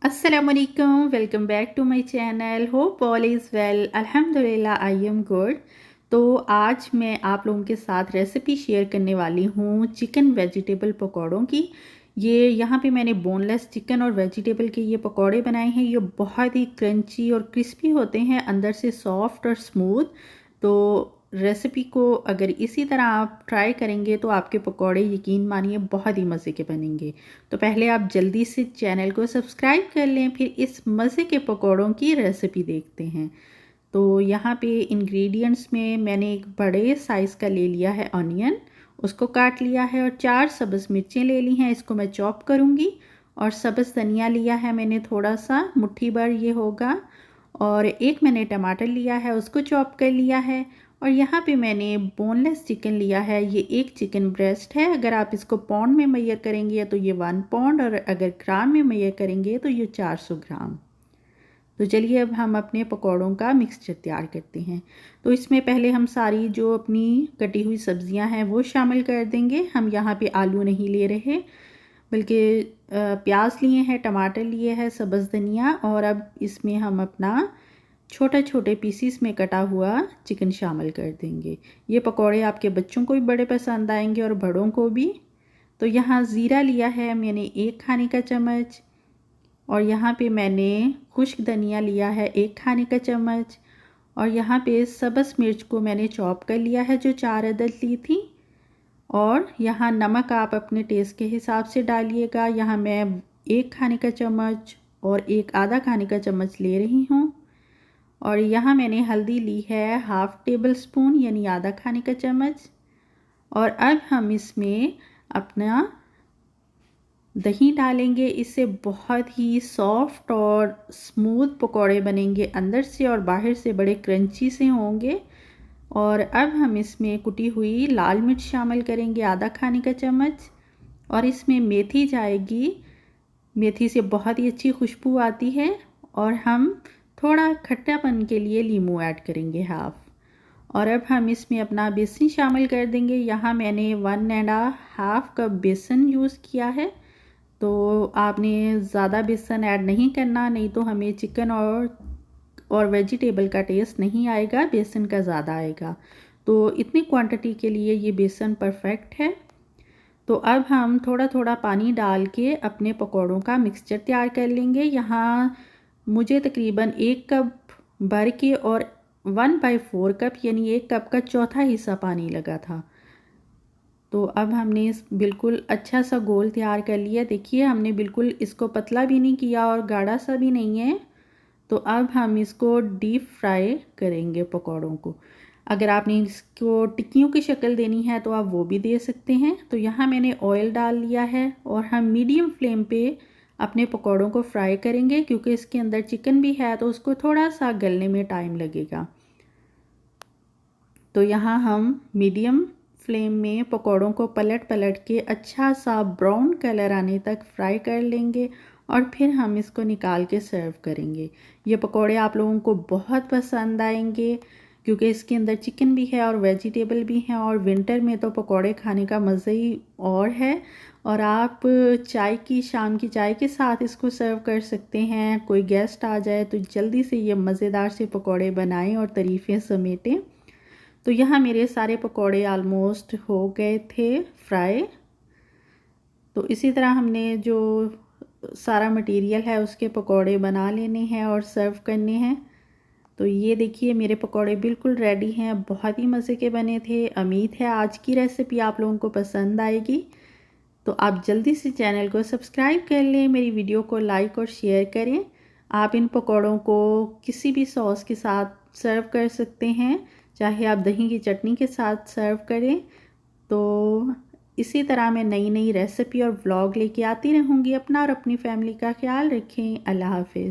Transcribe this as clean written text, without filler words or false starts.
अस्सलामुअलैकुम, welcome back to my channel. Hope all is well. अल्हम्दुलिल्लाह I am good. तो आज मैं आप लोगों के साथ रेसिपी शेयर करने वाली हूँ चिकन वेजिटेबल पकौड़ों की। ये यहाँ पे मैंने बोनलेस चिकन और वेजिटेबल के ये पकौड़े बनाए हैं। ये बहुत ही क्रंची और क्रिस्पी होते हैं, अंदर से सॉफ्ट और स्मूथ। तो रेसिपी को अगर इसी तरह आप ट्राई करेंगे तो आपके पकौड़े यकीन मानिए बहुत ही मज़े के बनेंगे। तो पहले आप जल्दी से चैनल को सब्सक्राइब कर लें, फिर इस मज़े के पकौड़ों की रेसिपी देखते हैं। तो यहाँ पे इंग्रेडिएंट्स में मैंने एक बड़े साइज़ का ले लिया है ऑनियन, उसको काट लिया है, और 4 सब्ज़ मिर्चें ले ली हैं, इसको मैं चॉप करूँगी। और सब्ज़ धनिया लिया है मैंने थोड़ा सा, मुट्ठी भर ये होगा। और एक मैंने टमाटर लिया है, उसको चॉप कर लिया है। और यहाँ पे मैंने बोनलेस चिकन लिया है, ये एक चिकन ब्रेस्ट है। अगर आप इसको पाउंड में मेजर करेंगे तो ये 1 पाउंड, और अगर ग्राम में मेजर करेंगे तो ये 400 ग्राम। तो चलिए अब हम अपने पकौड़ों का मिक्सचर तैयार करते हैं। तो इसमें पहले हम सारी जो अपनी कटी हुई सब्जियां हैं वो शामिल कर देंगे। हम यहाँ पे आलू नहीं ले रहे, बल्कि प्याज लिए हैं, टमाटर लिए हैं, सब्ज़ धनिया, और अब इसमें हम अपना छोटे छोटे पीसीस में कटा हुआ चिकन शामिल कर देंगे। ये पकौड़े आपके बच्चों को भी बड़े पसंद आएंगे और बड़ों को भी। तो यहाँ ज़ीरा लिया है मैंने 1 खाने का चम्मच, और यहाँ पे मैंने खुश्क धनिया लिया है 1 खाने का चम्मच, और यहाँ पे सब्ज़ मिर्च को मैंने चॉप कर लिया है जो 4 अदद ली थी। और यहाँ नमक आप अपने टेस्ट के हिसाब से डालिएगा। यहाँ मैं 1 खाने का चम्मच और 1 आधा खाने का चम्मच ले रही हूँ। और यहाँ मैंने हल्दी ली है 1/2 टेबल स्पून, यानी आधा खाने का चम्मच। और अब हम इसमें अपना दही डालेंगे, इससे बहुत ही सॉफ्ट और स्मूथ पकौड़े बनेंगे, अंदर से और बाहर से बड़े क्रंची से होंगे। और अब हम इसमें कुटी हुई लाल मिर्च शामिल करेंगे, आधा खाने का चम्मच। और इसमें मेथी जाएगी, मेथी से बहुत ही अच्छी खुशबू आती है। और हम थोड़ा खट्टापन के लिए नींबू ऐड करेंगे 1/2। और अब हम इसमें अपना बेसन शामिल कर देंगे। यहाँ मैंने 1.5 कप बेसन यूज़ किया है। तो आपने ज़्यादा बेसन ऐड नहीं करना, नहीं तो हमें चिकन और वेजिटेबल का टेस्ट नहीं आएगा, बेसन का ज़्यादा आएगा। तो इतनी क्वांटिटी के लिए ये बेसन परफेक्ट है। तो अब हम थोड़ा थोड़ा पानी डाल के अपने पकौड़ों का मिक्सचर तैयार कर लेंगे। यहाँ मुझे तकरीबन 1 कप भर के और 1/4 कप, यानी 1 कप का चौथा हिस्सा पानी लगा था। तो अब हमने बिल्कुल अच्छा सा गोल तैयार कर लिया। देखिए हमने बिल्कुल इसको पतला भी नहीं किया और गाढ़ा सा भी नहीं है। तो अब हम इसको डीप फ्राई करेंगे पकौड़ों को। अगर आपने इसको टिक्कियों की शक्ल देनी है तो आप वो भी दे सकते हैं। तो यहाँ मैंने ऑयल डाल लिया है और हम मीडियम फ्लेम पे अपने पकौड़ों को फ्राई करेंगे, क्योंकि इसके अंदर चिकन भी है तो उसको थोड़ा सा गलने में टाइम लगेगा। तो यहाँ हम मीडियम फ्लेम में पकौड़ों को पलट पलट के अच्छा सा ब्राउन कलर आने तक फ्राई कर लेंगे, और फिर हम इसको निकाल के सर्व करेंगे। ये पकौड़े आप लोगों को बहुत पसंद आएंगे, क्योंकि इसके अंदर चिकन भी है और वेजिटेबल भी हैं। और विंटर में तो पकौड़े खाने का मज़ा ही और है। और आप शाम की चाय के साथ इसको सर्व कर सकते हैं। कोई गेस्ट आ जाए तो जल्दी से ये मज़ेदार से पकौड़े बनाएं और तारीफ़ें समेटें। तो यहाँ मेरे सारे पकौड़े आलमोस्ट हो गए थे फ्राई। तो इसी तरह हमने जो सारा मटेरियल है उसके पकौड़े बना लेने हैं और सर्व करने हैं। तो ये देखिए मेरे पकौड़े बिल्कुल रेडी हैं, बहुत ही मज़े के बने थे। उम्मीद है आज की रेसिपी आप लोगों को पसंद आएगी। तो आप जल्दी से चैनल को सब्सक्राइब कर लें, मेरी वीडियो को लाइक और शेयर करें। आप इन पकौड़ों को किसी भी सॉस के साथ सर्व कर सकते हैं, चाहे आप दही की चटनी के साथ सर्व करें। तो इसी तरह मैं नई नई रेसिपी और व्लॉग लेके आती रहूँगी। अपना और अपनी फैमिली का ख्याल रखें। अल्लाह हाफिज़।